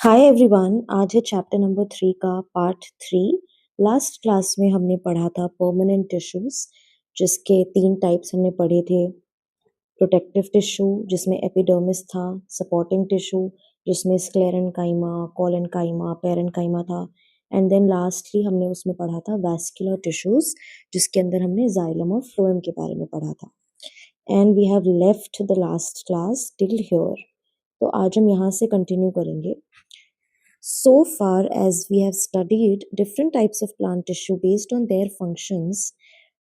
Hi everyone. आज है chapter number 3 का पार्ट 3। लास्ट क्लास में हमने पढ़ा था परमानेंट टिश्यूज, जिसके 3 टाइप्स हमने पढ़े थे। प्रोटेक्टिव टिश्यू जिसमें एपिडर्मिस था, सपोर्टिंग टिश्यू जिसमें स्क्लेरेंकाइमा, कोलेनकाइमा, पेरेन्काइमा था, एंड देन लास्टली हमने उसमें पढ़ा था वैस्कुलर टिश्यूज, जिसके अंदर हमने जाइलम और फ्लोएम के बारे में पढ़ा था। And we have left the last class till here. तो आज हम यहाँ से कंटिन्यू करेंगे। So far as we have studied different types of plant tissue based on their functions,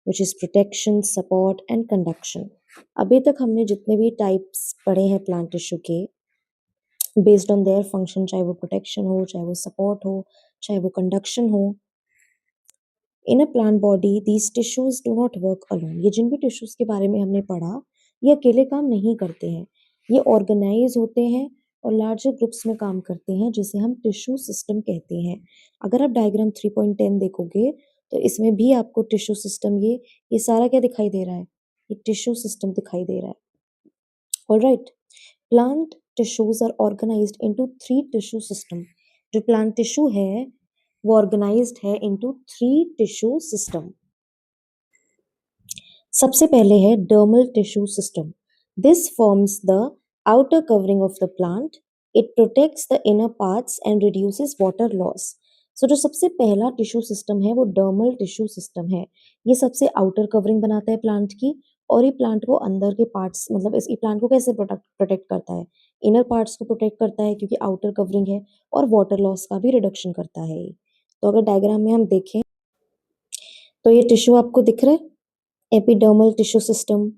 which is protection, support and conduction. अभी तक हमने जितने भी टाइप्स पढ़े हैं प्लांट टिश्यू के बेस्ड ऑन देयर फंक्शन, चाहे वो प्रोटेक्शन हो, चाहे वो सपोर्ट हो, चाहे वो कंडक्शन हो, in a plant body these tissues do not work alone. ये जिन भी टिश्यूज के बारे में हमने पढ़ा, ये अकेले काम नहीं करते हैं, ये ऑर्गेनाइज होते हैं और लार्जर ग्रुप्स में काम करते हैं, जिसे हम टिश्यू सिस्टम कहते हैं। अगर आप डायग्राम 3.10 देखोगे तो इसमें भी आपको टिश्यू सिस्टम, ये सारा क्या दिखाई दे रहा है, ये टिश्यू सिस्टम दिखाई दे रहा है। Alright, plant tissues are organised into 3 tissue system. जो प्लांट टिश्यू है वो ऑर्गेनाइज्ड है इनटू 3 टिश्यू सिस्टम। सबसे पहले है dermal tissue system. This forms the outer covering of the plant. It protects the inner parts and reduces water loss. So जो सबसे पहला टिश्यू सिस्टम है वो डर्मल टिश्यू सिस्टम है। ये सबसे आउटर कवरिंग बनाता है प्लांट की, और ये प्लांट को अंदर के पार्ट्स, मतलब इस प्लांट को कैसे प्रोटेक्ट करता है, इनर पार्ट्स को प्रोटेक्ट करता है क्योंकि आउटर कवरिंग है, और वाटर लॉस का भी रिडक्शन करता है ये। तो अगर डायग्राम में हम देखें तो ये टिश्यू आपको दिख रहा है, एपिडर्मल टिश्यू सिस्टम।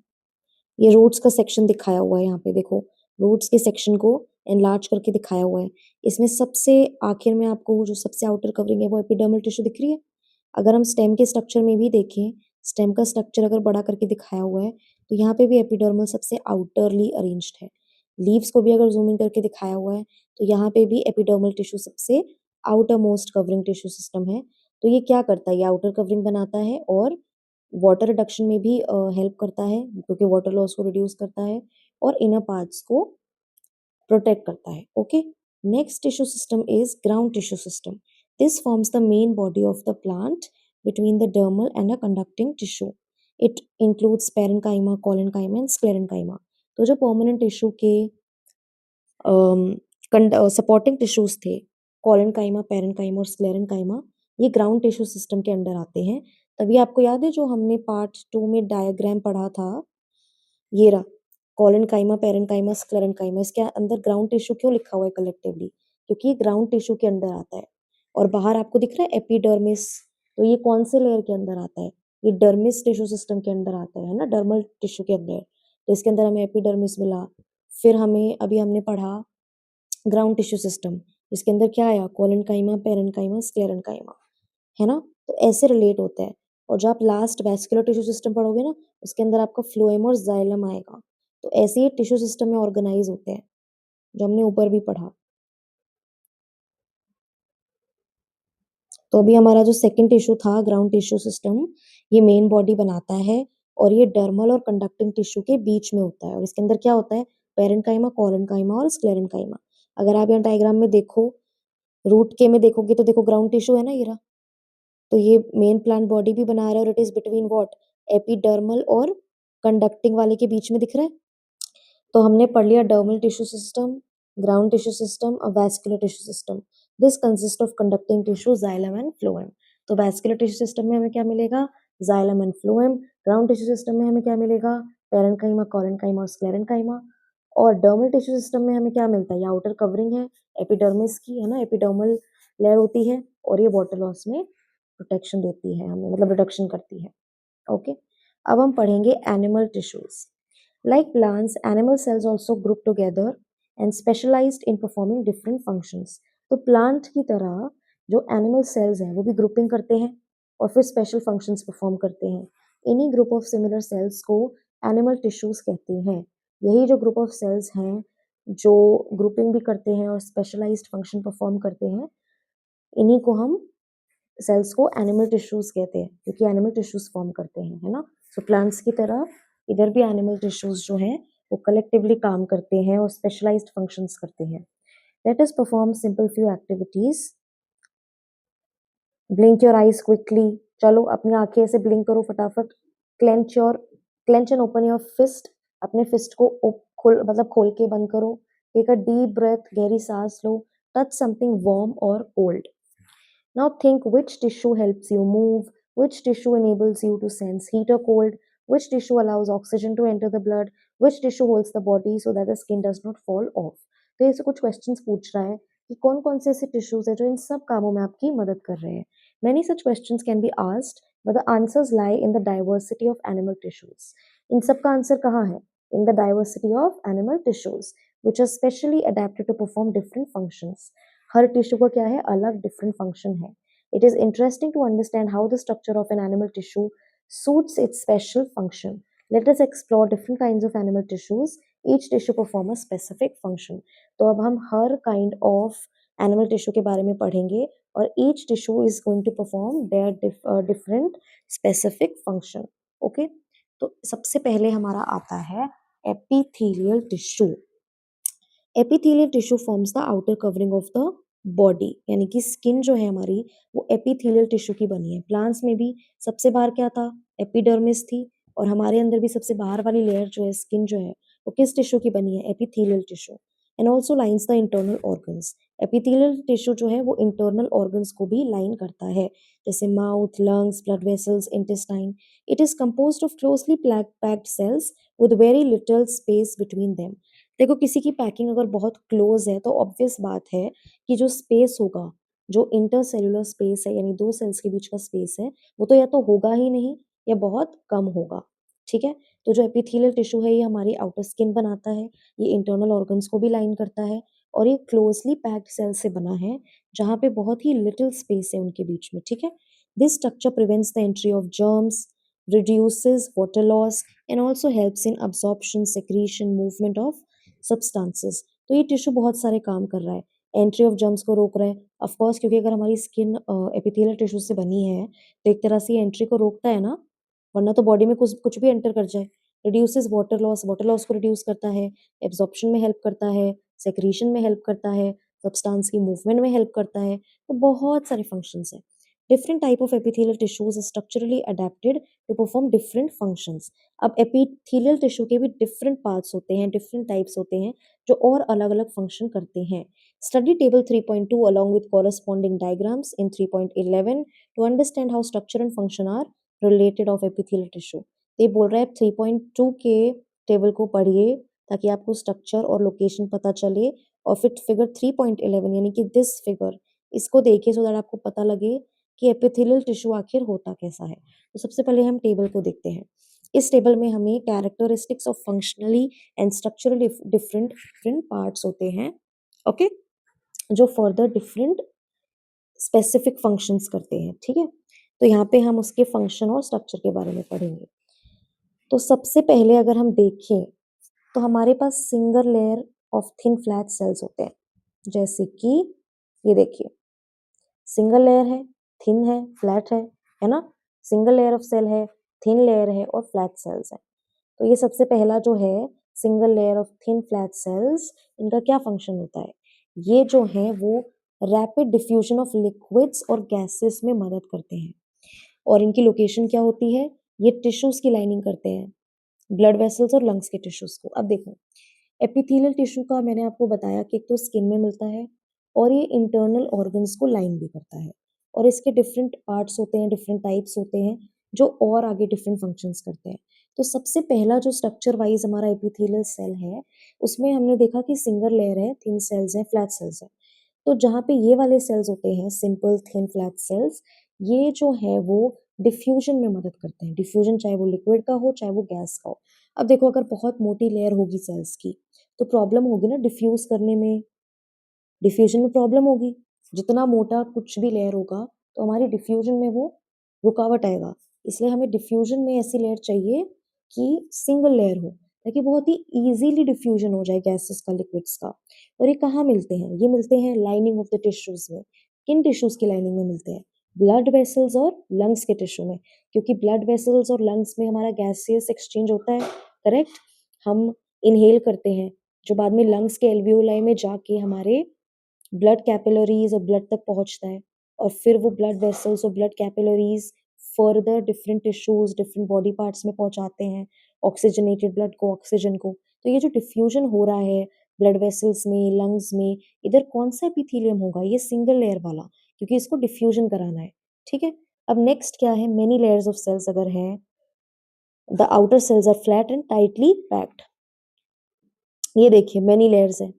ये रूट्स का सेक्शन दिखाया हुआ है, यहाँ पे देखो रूट्स के सेक्शन को एनलार्ज करके दिखाया हुआ है। इसमें सबसे आखिर में आपको जो सबसे आउटर कवरिंग है वो एपिडर्मल टिश्यू दिख रही है। अगर हम स्टेम के स्ट्रक्चर में भी देखें, स्टेम का स्ट्रक्चर अगर बड़ा करके दिखाया हुआ है तो यहाँ पे भी एपिडर्मल सबसे आउटरली अरेंज्ड है। लीव्स को भी अगर जूम इन करके दिखाया हुआ है तो यहाँ पे भी एपिडर्मल टिश्यू सबसे outer most covering tissue system है। तो ये क्या करता है, ये आउटर कवरिंग बनाता है और वाटर रिडक्शन में भी हेल्प करता है, क्योंकि वाटर लॉस को रिड्यूस करता है और इनर पार्ट्स को प्रोटेक्ट करता है। Okay, next tissue system is ground tissue system. This forms the main body of the plant between the dermal and a conducting tissue. It includes parenchyma, collenchyma and sclerenchyma. तो जो permanent tissue के supporting tissues थे, collenchyma, parenchyma और sclerenchyma, ये ground tissue system के under आते हैं। तभी आपको याद है जो हमने पार्ट 2 में डायग्राम पढ़ा था, ये रहा कोलेनकाइमा, पेरेन्काइमा, स्क्लेरेन्काइमा, इसके अंदर ग्राउंड टिश्यू क्यों लिखा हुआ है कलेक्टिवली, क्योंकि ये ग्राउंड टिश्यू के अंदर आता है। और बाहर आपको दिख रहा है एपिडर्मिस, तो ये कौन से लेयर के अंदर आता है, ये डर्मिस टिश्यू सिस्टम के अंदर आता है ना, डर्मल टिश्यू के अंदर। तो इसके अंदर हमें एपिडर्मिस मिला। फिर हमें अभी हमने पढ़ा ग्राउंड टिश्यू सिस्टम, जिसके अंदर क्या आया, कोलेनकाइमा, पेरेन्काइमा, स्क्लेरेन्काइमा, है ना। तो ऐसे रिलेट होता है। और जब आप लास्ट वैस्कुलर टिश्यू सिस्टम पढ़ोगे ना, उसके अंदर आपका फ्लोएम और जाइलम आएगा। तो ऐसे ही टिश्यू सिस्टम में ऑर्गेनाइज होते हैं, जो हमने ऊपर भी पढ़ा। तो अभी हमारा जो सेकंड टिश्यू था ग्राउंड टिश्यू सिस्टम, ये मेन बॉडी बनाता है और ये डर्मल और कंडक्टिंग टिश्यू के बीच में होता है। और इसके अंदर क्या होता है, पेरेन्काइमा, कोलेनकाइमा और स्क्लेरेन्काइमा। अगर आप यहाँ डायग्राम में देखो, रूट के में देखोगे तो देखो ग्राउंड टिश्यू है ना, ये रहा। तो ये मेन प्लांट बॉडी भी बना रहा है और it is between what, epidermal और कंडक्टिंग वाले के बीच में दिख रहा है। तो हमने पढ़ लिया dermal tissue system, ground tissue system और vascular tissue system. This consist of conducting tissue, xylem and phloem. तो वैस्कुलर टिश्यू सिस्टम में हमें क्या मिलेगा, xylem and phloem. Ground tissue system में हमें क्या मिलेगा, पेरेन्काइमा, कोलेनकाइमा और स्क्लेरेन्काइमा। और डर्मल टिश्यू सिस्टम में हमें क्या मिलता है, ये आउटर कवरिंग है एपिडर्मिस की, है ना, एपिडर्मल लेयर होती है और ये वाटर लॉस में प्रोटेक्शन देती है हमें, मतलब रिडक्शन करती है। ओके, अब हम पढ़ेंगे animal tissues. Like plants, animal cells also group together and specialized in performing different functions. तो प्लांट की तरह जो एनिमल सेल्स हैं वो भी ग्रुपिंग करते हैं और फिर स्पेशल फंक्शंस परफॉर्म करते हैं। इन्हीं ग्रुप ऑफ सिमिलर सेल्स को एनिमल टिश्यूज कहते हैं। यही जो ग्रुप ऑफ सेल्स हैं जो ग्रुपिंग भी करते हैं और स्पेशलाइज्ड फंक्शन परफॉर्म करते हैं, इन्हीं को हम सेल्स को एनिमल टिश्यूज कहते हैं, क्योंकि एनिमल टिश्यूज फॉर्म करते हैं, है ना। सो प्लांट्स की तरह इधर भी एनिमल टिश्यूज जो हैं वो कलेक्टिवली काम करते हैं और स्पेशलाइज्ड फंक्शंस करते हैं। Let us perform simple few activities. Blink your eyes quickly. चलो अपनी आंखें ऐसे blink करो फटाफट. Clench and open your fist. अपने fist को खोल के बंद करो. Take a deep breath. गहरी सांस लो. Touch something warm or cold. Now think which tissue helps you move, which tissue enables you to sense heat or cold, which tissue allows oxygen to enter the blood, which tissue holds the body so that the skin does not fall off. तो ऐसे कुछ questions पूछ रहा है कि कौन कौन से ऐसे टिश्यूज है जो इन सब कामों में आपकी मदद कर रहे हैं. Many such questions can be asked, but the answers lie in the diversity of animal tissues. इन सब का आंसर कहाँ है? In the diversity of animal tissues, which are specially adapted to perform different functions. Her tissue का क्या है? अलग different function है. It is interesting to understand how the structure of an animal tissue suits its special function. Let us explore different kinds of animal tissues. Each tissue perform a specific function. तो अब हम हर kind of animal tissue के बारे में पढ़ेंगे और each tissue is going to perform their different specific function. Okay? तो सबसे पहले हमारा आता है epithelial tissue. Epithelial tissue forms the outer covering of the body, यानी कि स्किन जो है हमारी वो एपिथेलियल टिश्यू की बनी है. प्लांट्स में भी सबसे बाहर क्या था? एपिडर्मिस थी. और हमारे अंदर भी सबसे बाहर वाली लेयर जो है स्किन जो है वो किस टिश्यू की बनी है? Epithelial tissue. And also lines the internal organs. Epithelial tissue जो है वो इंटरनल ऑर्गन्स को भी लाइन करता है, जैसे mouth, lungs, blood vessels, intestine. It is composed of closely packed cells with very little space between them. देखो किसी की पैकिंग अगर बहुत क्लोज है तो ऑब्वियस बात है कि जो स्पेस होगा, जो इंटरसेल्युलर स्पेस है यानी दो सेल्स के बीच का स्पेस है, वो तो या तो होगा ही नहीं या बहुत कम होगा. ठीक है. तो जो एपिथेलियल टिश्यू है ये हमारी आउटर स्किन बनाता है, ये इंटरनल ऑर्गन्स को भी लाइन करता है और ये क्लोजली पैक्ड सेल से बना है जहाँ पे बहुत ही लिटिल स्पेस है उनके बीच में. ठीक है. This structure prevents the entry of germs, reduces water loss and also helps in absorption, secretion, movement of substances. तो ये टिश्यू बहुत सारे काम कर रहा है. एंट्री ऑफ जर्म्स को रोक रहा है ऑफ कोर्स, क्योंकि अगर हमारी स्किन एपिथेलियल टिश्यू से बनी है तो एक तरह से ये एंट्री को रोकता है ना, वरना तो बॉडी में कुछ कुछ भी एंटर कर जाए. रिड्यूसेस वाटर लॉस को रिड्यूस करता है, एब्जॉर्प्शन में हेल्प करता है, सेक्रीशन में हेल्प करता है, सब्सटेंस की मूवमेंट में हेल्प करता है. तो बहुत सारे फंक्शंस है. Different type of epithelial tissues are structurally adapted to perform different functions. अब epithelial tissue के भी different parts होते हैं, different types होते हैं जो और अलग-अलग function करते हैं. Study table 3.2 along with corresponding diagrams in 3.11 to understand how structure and function are related of epithelial tissue. ये बोल रहा है 3.2 के टेबल को पढ़िए ताकि आपको स्ट्रक्चर और लोकेशन पता चले, और फिर फिगर 3.11 यानी कि दिस फिगर इसको देखिए सो दैट आपको पता लगे कि एपिथेलियल टिश्यू आखिर होता कैसा है. तो सबसे पहले हम टेबल को देखते हैं. इस टेबल में हमें characteristics of functionally and structurally different different parts होते हैं. ओके. जो फर्दर डिफरेंट स्पेसिफिक फंक्शंस करते हैं. ठीक है. तो यहाँ पे हम उसके फंक्शन और स्ट्रक्चर के बारे में पढ़ेंगे. तो सबसे पहले अगर हम देखें तो हमारे पास single layer of thin flat cells होते हैं, जैसे कि ये देखिए सिंगल लेयर है, थिन है, फ्लैट है ना. सिंगल लेयर ऑफ सेल है, थिन लेयर है और फ्लैट सेल्स है. तो ये सबसे पहला जो है single layer of thin flat sales, इनका क्या फंक्शन होता है? ये जो है वो रैपिड डिफ्यूजन ऑफ लिक्विड्स और गैसेस में मदद करते हैं. और इनकी लोकेशन क्या होती है? ये टिश्यूज की लाइनिंग करते हैं, ब्लड वेसल्स और लंग्स के टिश्यूज को. अब देखो एपिथेलियल टिश्यू का मैंने आपको बताया कि एक तो स्किन में मिलता है और ये इंटरनल ऑर्गन्स को लाइन भी करता है, और इसके डिफरेंट पार्ट्स होते हैं, डिफरेंट टाइप्स होते हैं जो और आगे डिफरेंट फंक्शंस करते हैं. तो सबसे पहला जो स्ट्रक्चर वाइज हमारा एपिथेलियल सेल है उसमें हमने देखा कि सिंगल लेयर है, थिन सेल्स है, फ्लैट सेल्स है. तो जहाँ पे ये वाले सेल्स होते हैं सिंपल थिन फ्लैट सेल्स, ये जो है वो डिफ्यूजन में मदद करते हैं. डिफ्यूजन चाहे वो लिक्विड का हो चाहे वो गैस का हो. अब देखो अगर बहुत मोटी लेयर होगी सेल्स की तो प्रॉब्लम होगी ना डिफ्यूज करने में, डिफ्यूजन में प्रॉब्लम होगी. जितना मोटा कुछ भी लेयर होगा तो हमारी डिफ्यूजन में वो रुकावट आएगा. इसलिए हमें डिफ्यूजन में ऐसी लेयर चाहिए कि सिंगल लेयर हो ताकि बहुत ही इजीली डिफ्यूजन हो जाए गैसेस का, लिक्विड्स का. और ये कहाँ मिलते हैं? ये मिलते हैं लाइनिंग ऑफ द टिश्यूज में. किन टिश्यूज की लाइनिंग में मिलते हैं? ब्लड वेसल्स और लंग्स के टिश्यू में, क्योंकि ब्लड वेसल्स और लंग्स में हमारा गैसियस एक्सचेंज होता है. करेक्ट. हम इनहेल करते हैं जो बाद में लंग्स के एल्वियोलाई में जाके हमारे ब्लड कैपिलरीज और ब्लड तक पहुंचता है, और फिर वो ब्लड वेसल्स और blood capillaries further different tissues, different body parts में पहुंचाते हैं ऑक्सीजनेटेड ब्लड को, ऑक्सीजन को। तो ये जो डिफ्यूजन हो रहा है ब्लड वेसल्स में, लंग्स में, इधर कौन सा एपिथेलियम होगा? ये सिंगल लेयर वाला, क्योंकि इसको डिफ्यूजन कराना है। ठीक है, अब नेक्स्ट क्या है, मेनी लेयर्स ऑफ सेल्स अगर है, the outer cells are flat and tightly packed. ये देखिए मेनी लेयर्स है।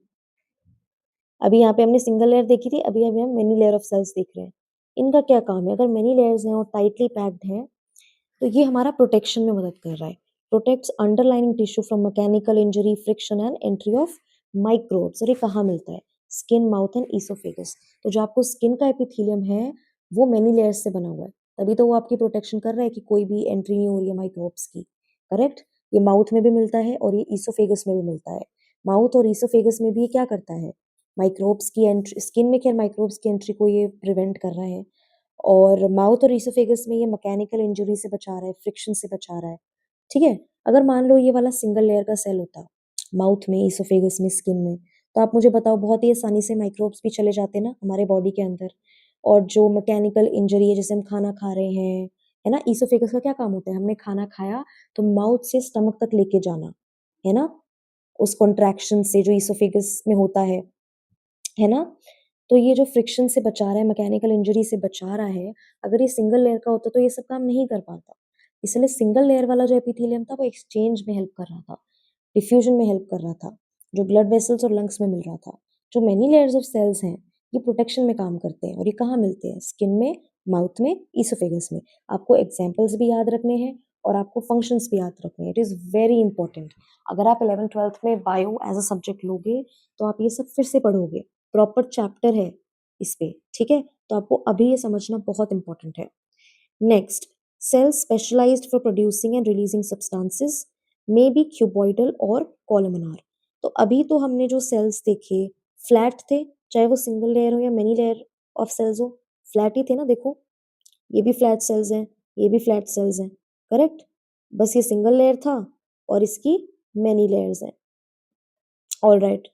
अभी यहाँ पे हमने सिंगल लेयर देखी थी, अभी अभी हम मेनी लेयर ऑफ सेल्स देख रहे हैं। इनका क्या काम है? अगर मेनी लेयर्स हैं और टाइटली पैक्ड हैं, तो ये हमारा प्रोटेक्शन में मदद कर रहा है। Protects underlining tissue from mechanical injury, friction and entry of microbes. और ये कहाँ मिलता है? Skin, mouth and oesophagus. तो जो आपको स्किन का एपिथेलियम है वो मेनी लेयर्स से बना हुआ है, तभी तो वो आपकी प्रोटेक्शन कर रहा है कि कोई भी एंट्री नहीं हो रही है माइक्रोब्स की। करेक्ट। ये माउथ में भी मिलता है और ये ईसोफेगस में भी मिलता है। माउथ और ईसोफेगस में भी ये क्या करता है? माइक्रोब्स की एंट्री, स्किन में खैर माइक्रोब्स की एंट्री को ये प्रिवेंट कर रहा है, और माउथ और ईसोफेगस में ये मैकेनिकल इंजरी से बचा रहा है, फ्रिक्शन से बचा रहा है। ठीक है, अगर मान लो ये वाला सिंगल लेयर का सेल होता माउथ में, ईसोफेगस में, स्किन में, तो आप मुझे बताओ बहुत ही आसानी से माइक्रोब्स भी चले जाते ना हमारे बॉडी के अंदर। और जो मैकेनिकल इंजरी है, जैसे हम खाना खा रहे हैं, है ना, ईसोफेगस का क्या काम होता है? हमने खाना खाया तो माउथ से स्टमक तक लेके जाना, है ना, उस कॉन्ट्रैक्शन से जो ईसोफेगस में होता है ना। तो ये जो फ्रिक्शन से बचा रहा है, मैकेनिकल इंजरी से बचा रहा है, अगर ये सिंगल लेयर का होता तो ये सब काम नहीं कर पाता। इसलिए सिंगल लेयर वाला जो एपिथेलियम था वो एक्सचेंज में हेल्प कर रहा था, डिफ्यूजन में हेल्प कर रहा था, जो ब्लड वेसल्स और लंग्स में मिल रहा था। जो मेनी लेयर्स ऑफ सेल्स हैं ये प्रोटेक्शन में काम करते हैं, और ये कहाँ मिलते हैं? स्किन में, माउथ में, ईसोफेगस में। आपको एग्जाम्पल्स भी याद रखने हैं और आपको फंक्शंस भी याद रखने हैं। It is very important. अगर आप 11th-12th में बायो एज अ सब्जेक्ट लोगे तो आप ये सब फिर से पढ़ोगे, प्रॉपर चैप्टर है इस पे। ठीक है, तो आपको अभी ये समझना बहुत इंपॉर्टेंट है। Next, cells specialized for producing and releasing substances may be cuboidal और columnar। तो अभी तो हमने जो सेल्स देखे फ्लैट थे, चाहे वो सिंगल लेयर हो या मेनी लेयर ऑफ सेल्स हो, फ्लैट ही थे ना। देखो ये भी फ्लैट सेल्स हैं, ये भी फ्लैट सेल्स हैं। करेक्ट, बस ये सिंगल लेयर था और इसकी मेनी लेयर्स हैं। ऑल राइट,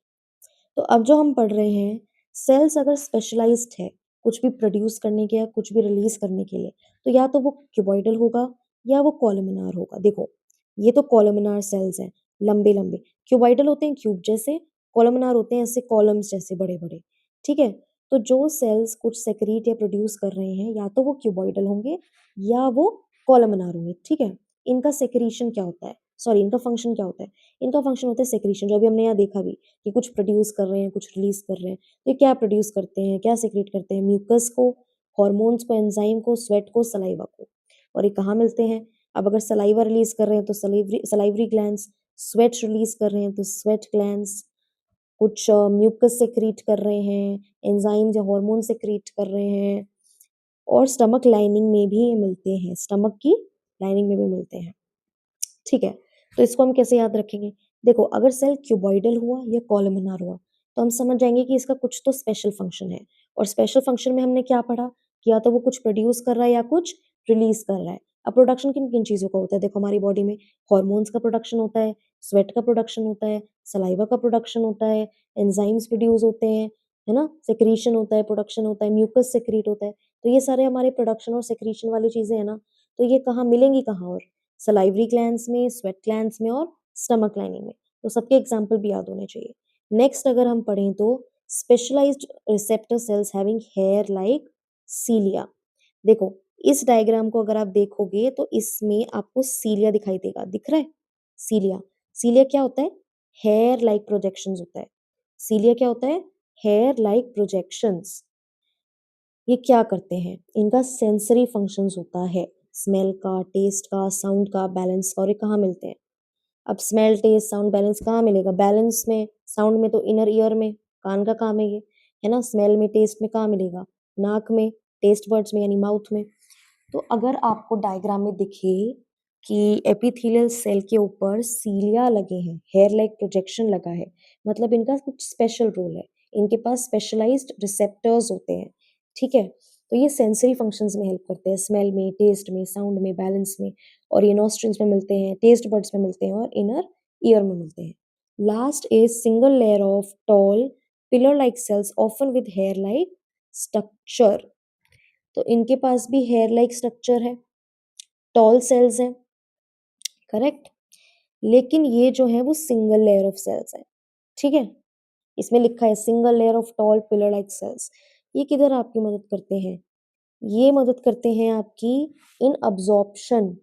तो अब जो हम पढ़ रहे हैं, सेल्स अगर स्पेशलाइज्ड है कुछ भी प्रोड्यूस करने के या कुछ भी रिलीज करने के लिए, तो या तो वो क्यूबॉइडल होगा या वो कॉलमिनार होगा। देखो ये तो कॉलमिनार सेल्स हैं, लंबे लंबे। क्यूबॉइडल होते हैं क्यूब जैसे, कॉलमिनार होते हैं ऐसे कॉलम्स जैसे बड़े बड़े। ठीक है, तो जो सेल्स कुछ सेक्रीट या प्रोड्यूस कर रहे हैं या तो वो क्यूबॉइडल होंगे या वो कॉलमिनार होंगे। ठीक है, इनका सेक्रीशन क्या होता है, सॉरी इनका फंक्शन क्या होता है? इनका फंक्शन होता है सेक्रीशन, जो अभी हमने यहाँ देखा भी कि कुछ प्रोड्यूस कर रहे हैं, कुछ रिलीज कर रहे हैं। तो ये क्या प्रोड्यूस करते हैं, क्या सेक्रेट करते हैं? म्यूकस को, हॉर्मोन्स को, एंजाइम को, स्वेट को, सलाइवा को। और ये कहाँ मिलते हैं? अब अगर सलाइवा रिलीज कर रहे हैं तो सलाइवरी ग्लैंड्स, स्वेट रिलीज कर रहे हैं तो स्वेट ग्लैंड्स, कुछ म्यूकस सेक्रीट कर रहे हैं, एंजाइम्स या हार्मोन सेक्रीट कर रहे हैं, और स्टमक लाइनिंग में भी ये मिलते हैं, स्टमक की लाइनिंग में भी मिलते हैं। ठीक है, तो इसको हम कैसे याद रखेंगे? देखो अगर सेल क्यूबॉइडल हुआ या कॉलमनार हुआ तो हम समझ जाएंगे कि इसका कुछ तो स्पेशल फंक्शन है। और स्पेशल फंक्शन में हमने क्या पढ़ा कि या तो वो कुछ प्रोड्यूस कर रहा है या कुछ रिलीज कर रहा है। अब प्रोडक्शन किन किन चीजों का होता है? देखो हमारी बॉडी में हॉर्मोन्स का प्रोडक्शन होता है, स्वेट का प्रोडक्शन होता है, सलाइवा का प्रोडक्शन होता है, एंजाइम्स प्रोड्यूस होते हैं, है ना, सेक्रीशन होता है, प्रोडक्शन होता है, म्यूकस सेक्रीट होता है। तो ये सारे हमारे प्रोडक्शन और सेक्रीशन वाली चीजें है ना, तो ये कहाँ मिलेंगी? कहाँ? और सलाइवरी ग्लैंड्स में, स्वेट ग्लैंड्स में और स्टमक लाइनिंग में। तो सबके एग्जाम्पल भी याद होने चाहिए। नेक्स्ट अगर हम पढ़ें तो specialised receptor cells having hair like cilia. देखो इस डायग्राम को अगर आप देखोगे तो इसमें आपको सीलिया दिखाई देगा, दिख रहा है? सीलिया, सीलिया क्या होता है? हेयर लाइक प्रोजेक्शंस होता है। सीलिया क्या होता है? Hair like projections. ये क्या करते हैं? इनका सेंसरी फंक्शंस होता है, स्मेल का, टेस्ट का, साउंड का, बैलेंस का। और ये कहाँ मिलते हैं? अब स्मेल, टेस्ट, साउंड, बैलेंस कहाँ मिलेगा? बैलेंस में, साउंड में तो इनर ईयर में, कान का काम है ये, है ना। स्मेल में, टेस्ट में कहाँ मिलेगा? नाक में, टेस्ट बर्ड्स में यानी माउथ में। तो अगर आपको डायग्राम में दिखे कि एपिथेलियल सेल के ऊपर सीलिया लगे हैं, हेयर लाइक प्रोजेक्शन लगा है, मतलब इनका कुछ स्पेशल रोल है, इनके पास स्पेशलाइज्ड रिसेप्टर्स होते हैं। ठीक है, तो ये सेंसरी फंक्शंस में हेल्प करते हैं, स्मेल में, टेस्ट में, साउंड में, बैलेंस में। और ये नॉस्ट्रिल्स में मिलते हैं, टेस्ट बड्स में मिलते हैं और इनर ईयर में मिलते हैं। Last is single layer of toll pillar like cells often with hair like structure. तो इनके पास भी hair like structure है, tall cells है, करेक्ट। लेकिन ये जो है वो सिंगल लेयर ऑफ सेल्स है, ठीक है। इसमें लिखा है single layer of tall pillar like cells. ये किधर आपकी मदद करते हैं? ये मदद करते हैं आपकी इन अब्जॉर्प्शन,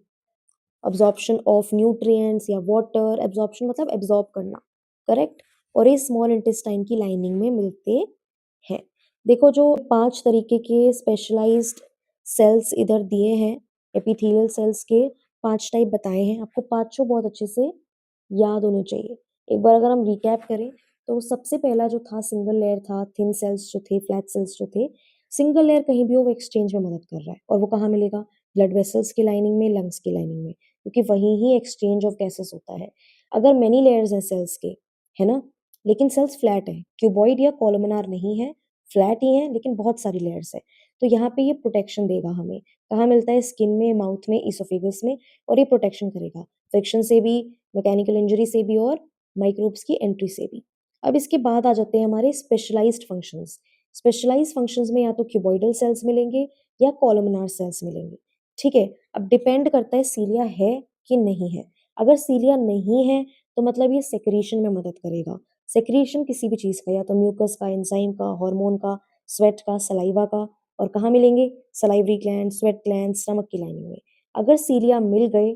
अब्जॉर्प्शन ऑफ न्यूट्रिएंट्स या वाटर। एब्जॉर्प्शन मतलब एब्जॉर्ब करना, करेक्ट। और ये स्मॉल इंटेस्टाइन की लाइनिंग में मिलते हैं। देखो जो 5 तरीके के स्पेशलाइज्ड सेल्स इधर दिए हैं, एपिथेलियल सेल्स के 5 टाइप बताए हैं, आपको पांचों बहुत अच्छे से याद होने चाहिए। एक बार अगर हम रिकैप करें तो सबसे पहला जो था सिंगल लेयर था, थिन सेल्स जो थे, फ्लैट सेल्स जो थे। सिंगल लेयर कहीं भी हो वो एक्सचेंज में मदद कर रहा है, और वो कहाँ मिलेगा? ब्लड वेसल्स की लाइनिंग में, लंग्स की लाइनिंग में, क्योंकि वहीं ही एक्सचेंज ऑफ गैसेस होता है। अगर मेनी लेयर्स हैं सेल्स के, है ना, लेकिन सेल्स फ्लैट है, क्यूबॉइड या कॉलमनार नहीं है, फ्लैट ही है लेकिन बहुत सारी लेयर्स है, तो यहाँ पे ये प्रोटेक्शन देगा हमें। कहाँ मिलता है? स्किन में, माउथ में, इसोफेगस में, और ये प्रोटेक्शन करेगा फ्रिक्शन से भी, मैकेनिकल इंजरी से भी, और माइक्रोब्स की एंट्री से भी। अब इसके बाद आ जाते हैं हमारे स्पेशलाइज्ड फंक्शंस। स्पेशलाइज्ड फंक्शंस में या तो क्यूबॉइडल सेल्स मिलेंगे या कॉलमनार सेल्स मिलेंगे, ठीक है। अब डिपेंड करता है सीलिया है कि नहीं है। अगर सीलिया नहीं है तो मतलब ये सेक्रीशन में मदद करेगा। सेक्रीशन किसी भी चीज का, या तो म्यूकस का, एंजाइम का, हार्मोन का, स्वेट का, सलाइवा का। और कहाँ मिलेंगे? Salivary gland, sweat gland, stomach की लाइनिंग में। अगर सीलिया मिल गए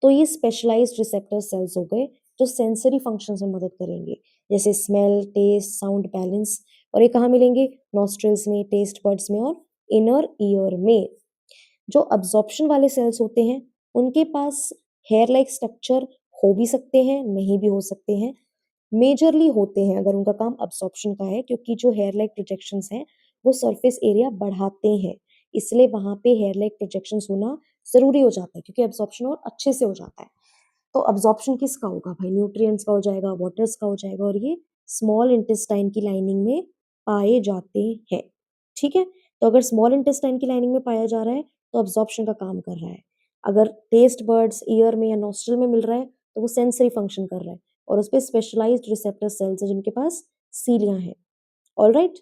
तो ये स्पेशलाइज्ड रिसेप्टर सेल्स हो गए जो सेंसरी फंक्शंस में मदद करेंगे, जैसे स्मेल, टेस्ट, साउंड, बैलेंस। और ये कहाँ मिलेंगे? नॉस्ट्रल्स में, टेस्ट बड्स में, और इनर ईयर में। जो अब्जॉर्प्शन वाले सेल्स होते हैं उनके पास हेयर लाइक स्ट्रक्चर हो भी सकते हैं, नहीं भी हो सकते हैं। मेजरली होते हैं अगर उनका काम अब्सॉर्प्शन का है, क्योंकि जो हेयर लाइक प्रोजेक्शंस हैं वो सरफेस एरिया बढ़ाते हैं, इसलिए वहां पे हेयर लाइक प्रोजेक्शंस होना जरूरी हो जाता है, क्योंकि अब्सॉर्प्शन और अच्छे से हो जाता है। तो अब्जॉर्प्शन किसका होगा भाई? न्यूट्रिएंट्स का हो जाएगा, वाटर्स का हो जाएगा, और ये स्मॉल इंटेस्टाइन की लाइनिंग में पाए जाते हैं, ठीक है। तो अगर स्मॉल इंटेस्टाइन की लाइनिंग में पाया जा रहा है तो अब्जॉर्प्शन का काम कर रहा है। अगर टेस्ट बर्ड्स, ईयर में या नोस्ट्रल में मिल रहा है तो वो सेंसरी फंक्शन कर रहा है, और उस पर स्पेशलाइज्ड रिसेप्टर सेल्स है जिनके पास सीलियां हैं। All right,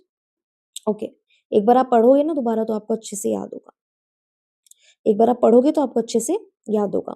okay. एक बार आप पढ़ोगे ना दोबारा तो आपको अच्छे से याद होगा, एक बार आप पढ़ोगे तो आपको अच्छे से याद होगा।